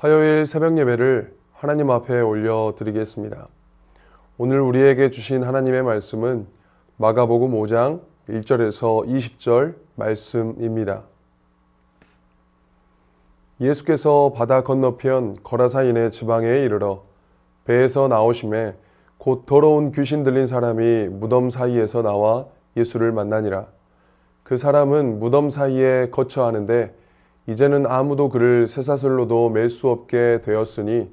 화요일 새벽 예배를 하나님 앞에 올려드리겠습니다. 오늘 우리에게 주신 하나님의 말씀은 마가복음 5장 1절에서 20절 말씀입니다. 예수께서 바다 건너편 거라사인의 지방에 이르러 배에서 나오심에 곧 더러운 귀신 들린 사람이 무덤 사이에서 나와 예수를 만나니라. 그 사람은 무덤 사이에 거처하는데 이제는 아무도 그를 쇠사슬로도 맬 수 없게 되었으니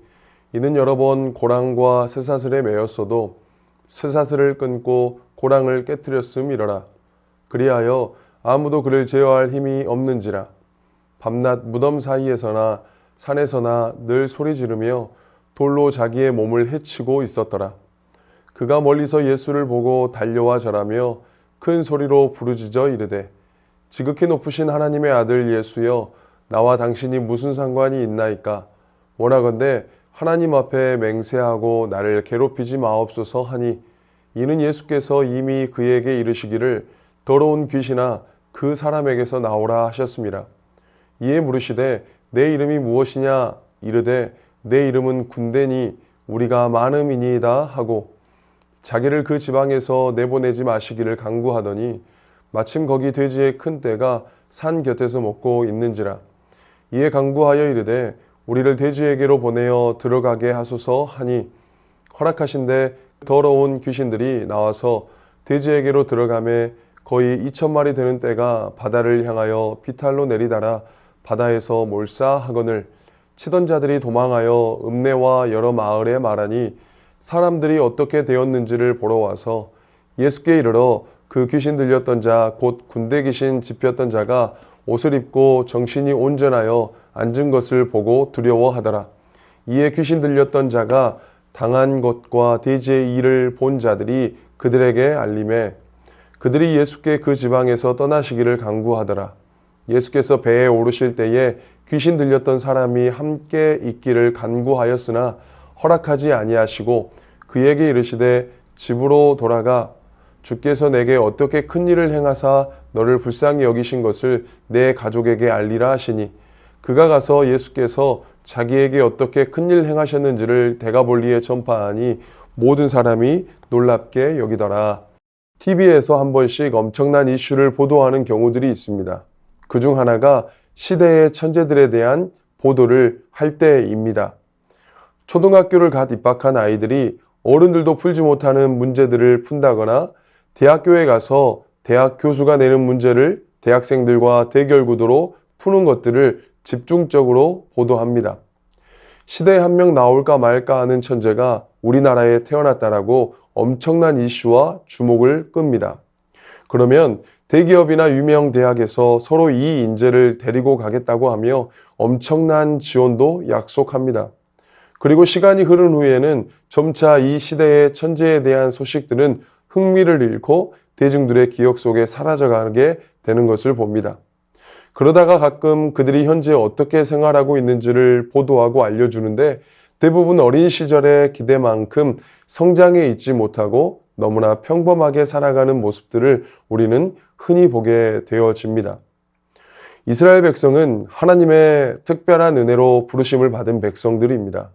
이는 여러 번 고랑과 쇠사슬에 매였어도 쇠사슬을 끊고 고랑을 깨뜨렸음이러라. 그리하여 아무도 그를 제어할 힘이 없는지라. 밤낮 무덤 사이에서나 산에서나 늘 소리 지르며 돌로 자기의 몸을 해치고 있었더라. 그가 멀리서 예수를 보고 달려와 절하며 큰 소리로 부르짖어 이르되 지극히 높으신 하나님의 아들 예수여, 나와 당신이 무슨 상관이 있나이까? 원하건대 하나님 앞에 맹세하고 나를 괴롭히지 마옵소서 하니, 이는 예수께서 이미 그에게 이르시기를 더러운 귀신아 그 사람에게서 나오라 하셨습니다. 이에 물으시되 내 이름이 무엇이냐? 이르되 내 이름은 군대니 우리가 많음이니이다 하고 자기를 그 지방에서 내보내지 마시기를 간구하더니 마침 거기 돼지의 큰 떼가 산 곁에서 먹고 있는지라. 이에 간구하여 이르되 우리를 돼지에게로 보내어 들어가게 하소서 하니 허락하신대 더러운 귀신들이 나와서 돼지에게로 들어가매 거의 2,000마리 되는 떼가 바다를 향하여 비탈로 내리달아 바다에서 몰사하거늘 치던 자들이 도망하여 읍내와 여러 마을에 말하니 사람들이 어떻게 되었는지를 보러 와서 예수께 이르러 그 귀신 들렸던 자 곧 군대 귀신 집혔던 자가 옷을 입고 정신이 온전하여 앉은 것을 보고 두려워하더라. 이에 귀신 들렸던 자가 당한 것과 돼지의 일을 본 자들이 그들에게 알림해 그들이 예수께 그 지방에서 떠나시기를 간구하더라. 예수께서 배에 오르실 때에 귀신 들렸던 사람이 함께 있기를 간구하였으나 허락하지 아니하시고 그에게 이르시되 집으로 돌아가 주께서 내게 어떻게 큰 일을 행하사 너를 불쌍히 여기신 것을 내 가족에게 알리라 하시니 그가 가서 예수께서 자기에게 어떻게 큰 일 행하셨는지를 데가볼리에 전파하니 모든 사람이 놀랍게 여기더라. TV에서 한 번씩 엄청난 이슈를 보도하는 경우들이 있습니다. 그중 하나가 시대의 천재들에 대한 보도를 할 때입니다. 초등학교를 갓 입학한 아이들이 어른들도 풀지 못하는 문제들을 푼다거나 대학교에 가서 대학 교수가 내는 문제를 대학생들과 대결 구도로 푸는 것들을 집중적으로 보도합니다. 시대에 한 명 나올까 말까 하는 천재가 우리나라에 태어났다라고 엄청난 이슈와 주목을 끕니다. 그러면 대기업이나 유명 대학에서 서로 이 인재를 데리고 가겠다고 하며 엄청난 지원도 약속합니다. 그리고 시간이 흐른 후에는 점차 이 시대의 천재에 대한 소식들은 흥미를 잃고 대중들의 기억 속에 사라져가게 되는 것을 봅니다. 그러다가 가끔 그들이 현재 어떻게 생활하고 있는지를 보도하고 알려주는데 대부분 어린 시절의 기대만큼 성장해 있지 못하고 너무나 평범하게 살아가는 모습들을 우리는 흔히 보게 되어집니다. 이스라엘 백성은 하나님의 특별한 은혜로 부르심을 받은 백성들입니다.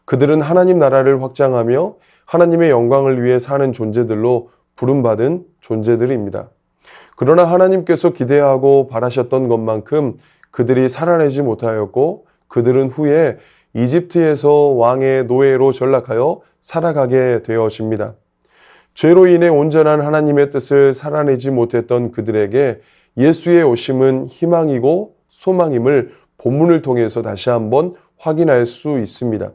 그들은 하나님 나라를 확장하며 하나님의 영광을 위해 사는 존재들로 부름받은 존재들입니다. 그러나 하나님께서 기대하고 바라셨던 것만큼 그들이 살아내지 못하였고 그들은 후에 이집트에서 왕의 노예로 전락하여 살아가게 되어집니다. 죄로 인해 온전한 하나님의 뜻을 살아내지 못했던 그들에게 예수의 오심은 희망이고 소망임을 본문을 통해서 다시 한번 확인할 수 있습니다.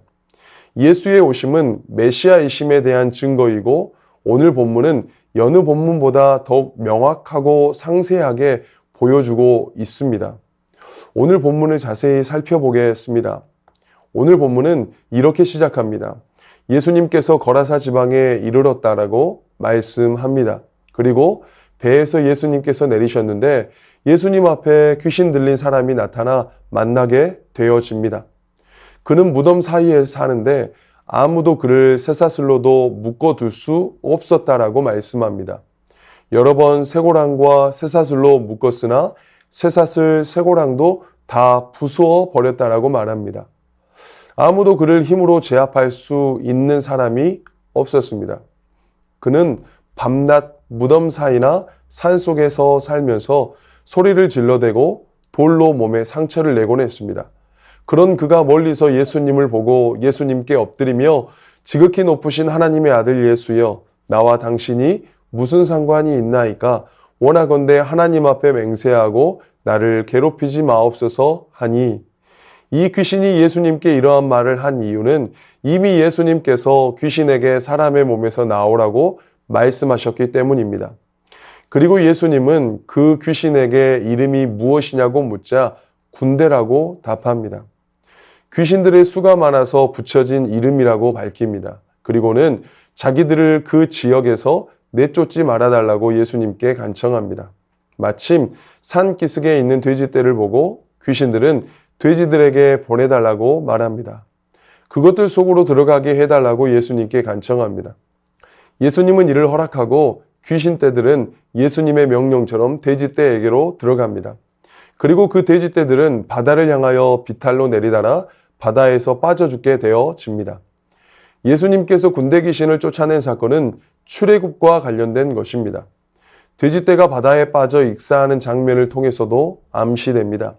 예수의 오심은 메시아이심에 대한 증거이고 오늘 본문은 여느 본문보다 더욱 명확하고 상세하게 보여주고 있습니다. 오늘 본문을 자세히 살펴보겠습니다. 오늘 본문은 이렇게 시작합니다. 예수님께서 거라사 지방에 이르렀다라고 말씀합니다. 그리고 배에서 예수님께서 내리셨는데 예수님 앞에 귀신 들린 사람이 나타나 만나게 되어집니다. 그는 무덤 사이에 사는데 아무도 그를 쇠사슬로도 묶어둘 수 없었다라고 말씀합니다. 여러 번 쇠고랑과 쇠사슬로 묶었으나 쇠사슬, 쇠고랑도 다 부수어 버렸다라고 말합니다. 아무도 그를 힘으로 제압할 수 있는 사람이 없었습니다. 그는 밤낮 무덤 사이나 산속에서 살면서 소리를 질러대고 돌로 몸에 상처를 내곤 했습니다. 그런 그가 멀리서 예수님을 보고 예수님께 엎드리며 지극히 높으신 하나님의 아들 예수여, 나와 당신이 무슨 상관이 있나이까? 원하건대 하나님 앞에 맹세하고 나를 괴롭히지 마옵소서 하니, 이 귀신이 예수님께 이러한 말을 한 이유는 이미 예수님께서 귀신에게 사람의 몸에서 나오라고 말씀하셨기 때문입니다. 그리고 예수님은 그 귀신에게 이름이 무엇이냐고 묻자 군대라고 답합니다. 귀신들의 수가 많아서 붙여진 이름이라고 밝힙니다. 그리고는 자기들을 그 지역에서 내쫓지 말아달라고 예수님께 간청합니다. 마침 산기슭에 있는 돼지떼를 보고 귀신들은 돼지들에게 보내달라고 말합니다. 그것들 속으로 들어가게 해달라고 예수님께 간청합니다. 예수님은 이를 허락하고 귀신떼들은 예수님의 명령처럼 돼지떼에게로 들어갑니다. 그리고 그 돼지떼들은 바다를 향하여 비탈로 내리달아 바다에서 빠져 죽게 되어집니다. 예수님께서 군대 귀신을 쫓아낸 사건은 출애굽과 관련된 것입니다. 돼지떼가 바다에 빠져 익사하는 장면을 통해서도 암시됩니다.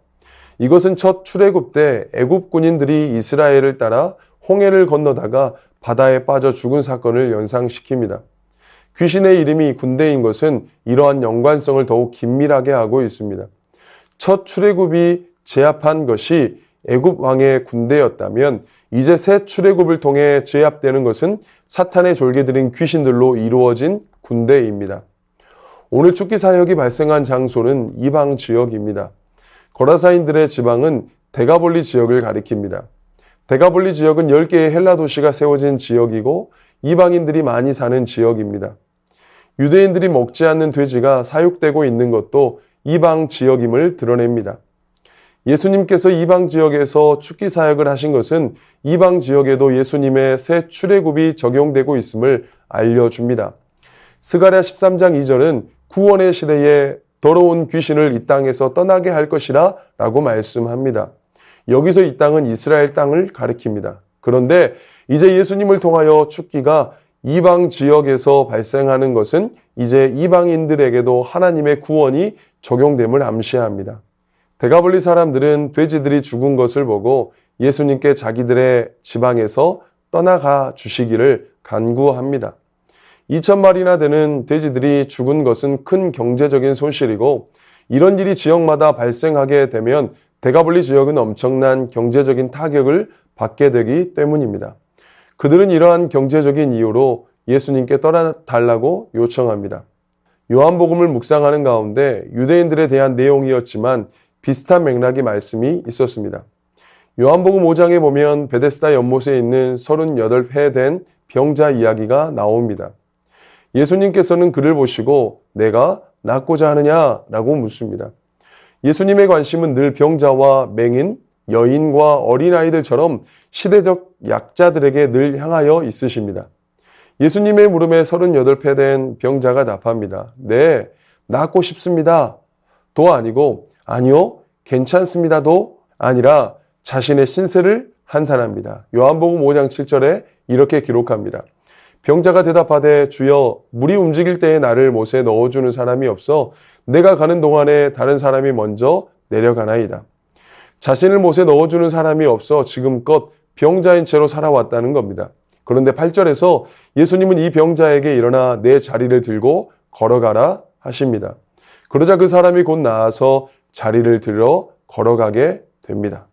이것은 첫 출애굽 때 애굽 군인들이 이스라엘을 따라 홍해를 건너다가 바다에 빠져 죽은 사건을 연상시킵니다. 귀신의 이름이 군대인 것은 이러한 연관성을 더욱 긴밀하게 하고 있습니다. 첫 출애굽이 제압한 것이 애굽 왕의 군대였다면 이제 새 출애굽을 통해 제압되는 것은 사탄의 졸개들인 귀신들로 이루어진 군대입니다. 오늘 축기 사역이 발생한 장소는 이방 지역입니다. 거라사인들의 지방은 데가볼리 지역을 가리킵니다. 데가볼리 지역은 10개의 헬라 도시가 세워진 지역이고 이방인들이 많이 사는 지역입니다. 유대인들이 먹지 않는 돼지가 사육되고 있는 것도 이방 지역임을 드러냅니다. 예수님께서 이방 지역에서 축기 사역을 하신 것은 이방 지역에도 예수님의 새 출애굽이 적용되고 있음을 알려줍니다. 스가랴 13장 2절은 구원의 시대에 더러운 귀신을 이 땅에서 떠나게 할 것이라 라고 말씀합니다. 여기서 이 땅은 이스라엘 땅을 가리킵니다. 그런데 이제 예수님을 통하여 축기가 이방 지역에서 발생하는 것은 이제 이방인들에게도 하나님의 구원이 적용됨을 암시합니다. 데가볼리 사람들은 돼지들이 죽은 것을 보고 예수님께 자기들의 지방에서 떠나가 주시기를 간구합니다. 2,000마리나 되는 돼지들이 죽은 것은 큰 경제적인 손실이고 이런 일이 지역마다 발생하게 되면 데가볼리 지역은 엄청난 경제적인 타격을 받게 되기 때문입니다. 그들은 이러한 경제적인 이유로 예수님께 떠나달라고 요청합니다. 요한복음을 묵상하는 가운데 유대인들에 대한 내용이었지만 비슷한 맥락의 말씀이 있었습니다. 요한복음 5장에 보면 베데스다 연못에 있는 38회 된 병자 이야기가 나옵니다. 예수님께서는 그를 보시고 내가 낫고자 하느냐라고 묻습니다. 예수님의 관심은 늘 병자와 맹인, 여인과 어린아이들처럼 시대적 약자들에게 늘 향하여 있으십니다. 예수님의 물음에 38회 된 병자가 답합니다. 네, 낫고 싶습니다. 도 아니고 아니요, 괜찮습니다도 아니라 자신의 신세를 한탄합니다. 요한복음 5장 7절에 이렇게 기록합니다. 병자가 대답하되 주여 물이 움직일 때에 나를 못에 넣어주는 사람이 없어 내가 가는 동안에 다른 사람이 먼저 내려가나이다. 자신을 못에 넣어주는 사람이 없어 지금껏 병자인 채로 살아왔다는 겁니다. 그런데 8절에서 예수님은 이 병자에게 일어나 내 자리를 들고 걸어가라 하십니다. 그러자 그 사람이 곧 나아서 자리를 들어 걸어가게 됩니다.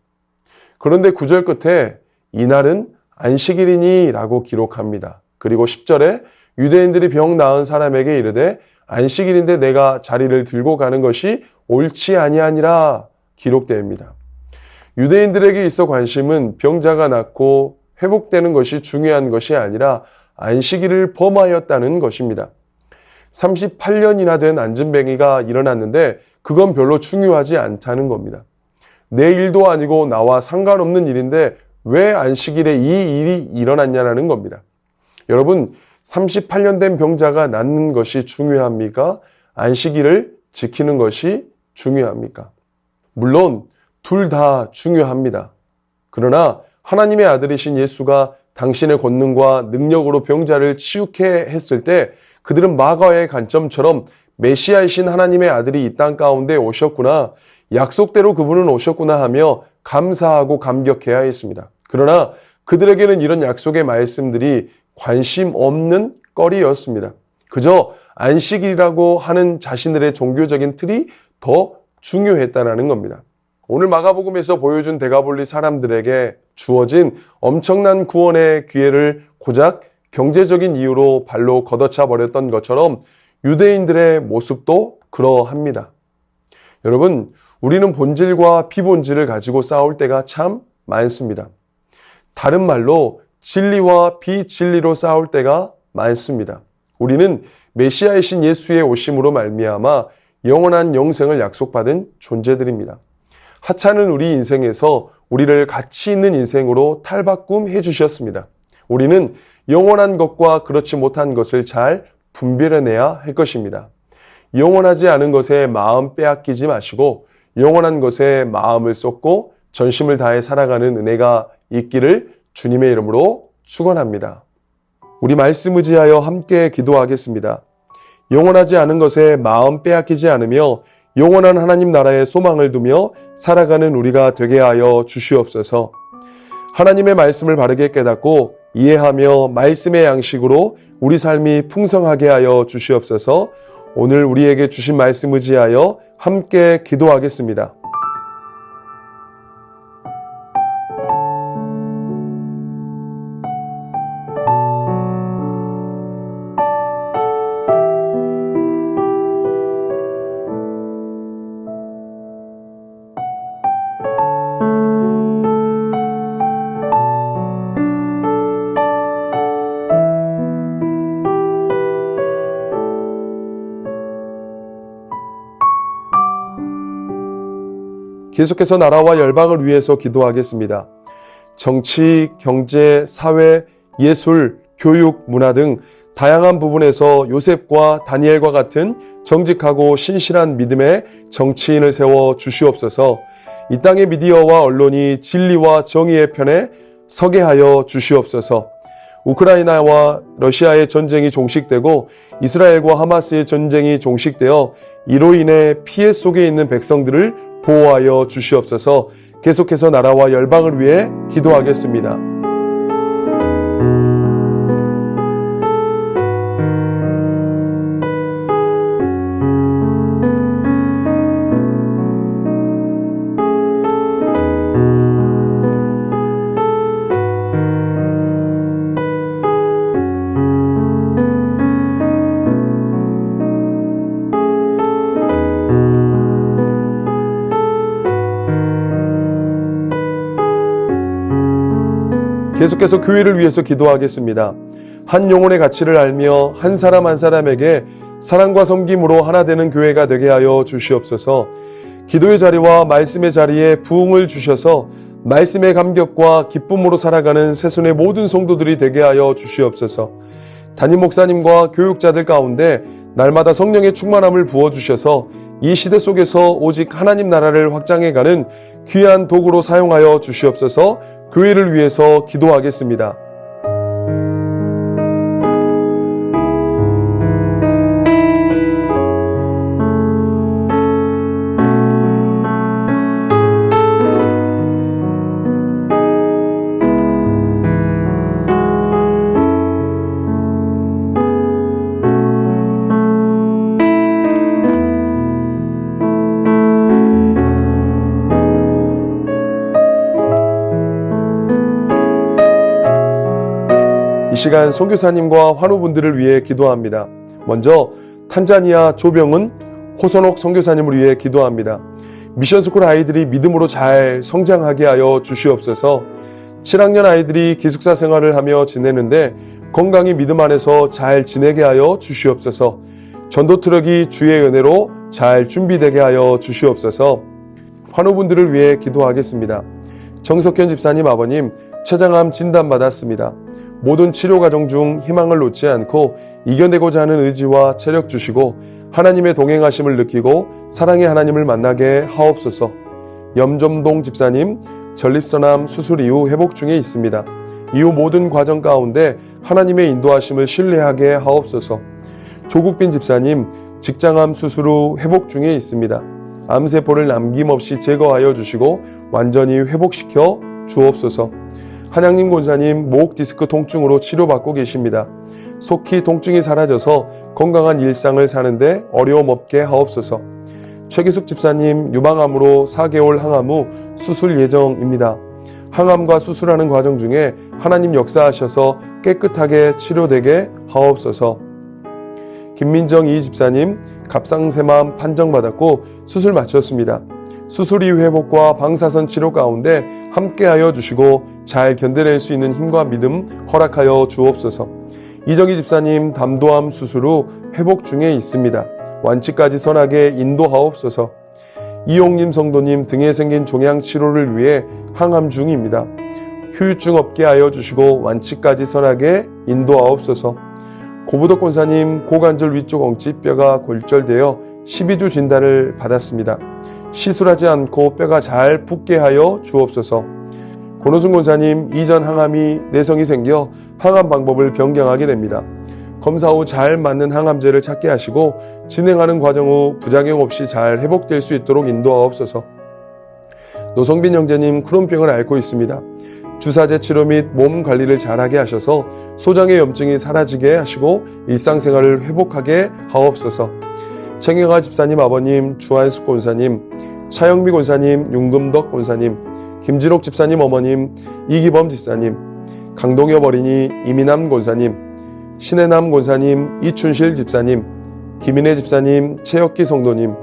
그런데 9절 끝에 이날은 안식일이니 라고 기록합니다. 그리고 10절에 유대인들이 병 나은 사람에게 이르되 안식일인데 내가 자리를 들고 가는 것이 옳지 아니하니라 기록됩니다. 유대인들에게 있어 관심은 병자가 낫고 회복되는 것이 중요한 것이 아니라 안식일을 범하였다는 것입니다. 38년이나 된 안진뱅이가 일어났는데 그건 별로 중요하지 않다는 겁니다. 내 일도 아니고 나와 상관없는 일인데 왜 안식일에 이 일이 일어났냐라는 겁니다. 여러분, 38년 된 병자가 낫는 것이 중요합니까? 안식일을 지키는 것이 중요합니까? 물론 둘 다 중요합니다. 그러나 하나님의 아들이신 예수가 당신의 권능과 능력으로 병자를 치유케 했을 때 그들은 마가의 관점처럼 메시아이신 하나님의 아들이 이 땅 가운데 오셨구나, 약속대로 그분은 오셨구나 하며 감사하고 감격해야 했습니다. 그러나 그들에게는 이런 약속의 말씀들이 관심 없는 거리였습니다. 그저 안식일이라고 하는 자신들의 종교적인 틀이 더 중요했다는 겁니다. 오늘 마가복음에서 보여준 데가볼리 사람들에게 주어진 엄청난 구원의 기회를 고작 경제적인 이유로 발로 걷어차 버렸던 것처럼 유대인들의 모습도 그러합니다. 여러분, 우리는 본질과 비본질을 가지고 싸울 때가 참 많습니다. 다른 말로 진리와 비진리로 싸울 때가 많습니다. 우리는 메시아이신 예수의 오심으로 말미암아 영원한 영생을 약속받은 존재들입니다. 하찮은 우리 인생에서 우리를 가치 있는 인생으로 탈바꿈해 주셨습니다. 우리는 영원한 것과 그렇지 못한 것을 잘 분별해내야 할 것입니다. 영원하지 않은 것에 마음 빼앗기지 마시고 영원한 것에 마음을 쏟고 전심을 다해 살아가는 은혜가 있기를 주님의 이름으로 축원합니다. 우리 말씀 의지하여 함께 기도하겠습니다. 영원하지 않은 것에 마음 빼앗기지 않으며 영원한 하나님 나라의 소망을 두며 살아가는 우리가 되게 하여 주시옵소서. 하나님의 말씀을 바르게 깨닫고 이해하며 말씀의 양식으로 우리 삶이 풍성하게 하여 주시옵소서. 오늘 우리에게 주신 말씀 의지하여 함께 기도하겠습니다. 계속해서 나라와 열방을 위해서 기도하겠습니다. 정치, 경제, 사회, 예술, 교육, 문화 등 다양한 부분에서 요셉과 다니엘과 같은 정직하고 신실한 믿음의 정치인을 세워 주시옵소서. 이 땅의 미디어와 언론이 진리와 정의의 편에 서게 하여 주시옵소서. 우크라이나와 러시아의 전쟁이 종식되고 이스라엘과 하마스의 전쟁이 종식되어 이로 인해 피해 속에 있는 백성들을 보호하여 주시옵소서. 계속해서 나라와 열방을 위해 기도하겠습니다. 계속해서 교회를 위해서 기도하겠습니다. 한 영혼의 가치를 알며 한 사람 한 사람에게 사랑과 섬김으로 하나 되는 교회가 되게 하여 주시옵소서. 기도의 자리와 말씀의 자리에 부흥을 주셔서 말씀의 감격과 기쁨으로 살아가는 새순의 모든 성도들이 되게 하여 주시옵소서. 담임 목사님과 교육자들 가운데 날마다 성령의 충만함을 부어주셔서 이 시대 속에서 오직 하나님 나라를 확장해가는 귀한 도구로 사용하여 주시옵소서. 교회를 위해서 기도하겠습니다. 이 시간 선교사님과 환우분들을 위해 기도합니다. 먼저 탄자니아 조병은 호선옥 선교사님을 위해 기도합니다. 미션스쿨 아이들이 믿음으로 잘 성장하게 하여 주시옵소서. 7학년 아이들이 기숙사 생활을 하며 지내는데 건강히 믿음 안에서 잘 지내게 하여 주시옵소서. 전도 트럭이 주의 은혜로 잘 준비되게 하여 주시옵소서. 환우분들을 위해 기도하겠습니다. 정석현 집사님 아버님 췌장암 진단받았습니다. 모든 치료 과정 중 희망을 놓지 않고 이겨내고자 하는 의지와 체력 주시고 하나님의 동행하심을 느끼고 사랑의 하나님을 만나게 하옵소서. 염점동 집사님 전립선암 수술 이후 회복 중에 있습니다. 이후 모든 과정 가운데 하나님의 인도하심을 신뢰하게 하옵소서. 조국빈 집사님, 직장암 수술 후 회복 중에 있습니다. 암세포를 남김없이 제거하여 주시고 완전히 회복시켜 주옵소서. 한양림 권사님, 목 디스크 통증으로 치료받고 계십니다. 속히 통증이 사라져서 건강한 일상을 사는데 어려움 없게 하옵소서. 최기숙 집사님, 유방암으로 4개월 항암 후 수술 예정입니다. 항암과 수술하는 과정 중에 하나님 역사하셔서 깨끗하게 치료되게 하옵소서. 김민정 이 집사님, 갑상샘암 판정받았고 수술 마쳤습니다. 수술 이후 회복과 방사선 치료 가운데 함께하여 주시고 잘 견뎌낼 수 있는 힘과 믿음 허락하여 주옵소서. 이정희 집사님, 담도암 수술 후 회복 중에 있습니다. 완치까지 선하게 인도하옵소서. 이용림 성도님, 등에 생긴 종양 치료를 위해 항암 중입니다. 후유증 없게 하여 주시고 완치까지 선하게 인도하옵소서. 고부덕 권사님, 고관절 위쪽 엉치뼈가 골절되어 12주 진단을 받았습니다. 시술하지 않고 뼈가 잘 붙게 하여 주옵소서. 권호순 권사님, 이전 항암이 내성이 생겨 항암 방법을 변경하게 됩니다. 검사 후 잘 맞는 항암제를 찾게 하시고 진행하는 과정 후 부작용 없이 잘 회복될 수 있도록 인도하옵소서. 노성빈 형제님, 크론병을 앓고 있습니다. 주사제 치료 및 몸 관리를 잘하게 하셔서 소장의 염증이 사라지게 하시고 일상생활을 회복하게 하옵소서. 챙영아 집사님 아버님, 주한숙 권사님, 차영미 권사님, 윤금덕 권사님, 김진옥 집사님 어머님, 이기범 집사님, 강동엽 어린이, 이민남 권사님, 신혜남 권사님, 이춘실 집사님, 김인혜 집사님, 최혁기 성도님,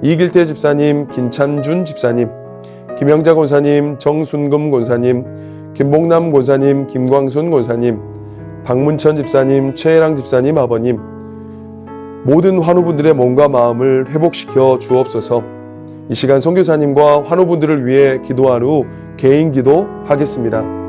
이길태 집사님, 김찬준 집사님, 김영자 권사님, 정순금 권사님, 김봉남 권사님, 김광순 권사님, 박문천 집사님, 최혜랑 집사님 아버님, 모든 환우분들의 몸과 마음을 회복시켜 주옵소서. 이 시간 선교사님과 환우분들을 위해 기도한 후 개인 기도 하겠습니다.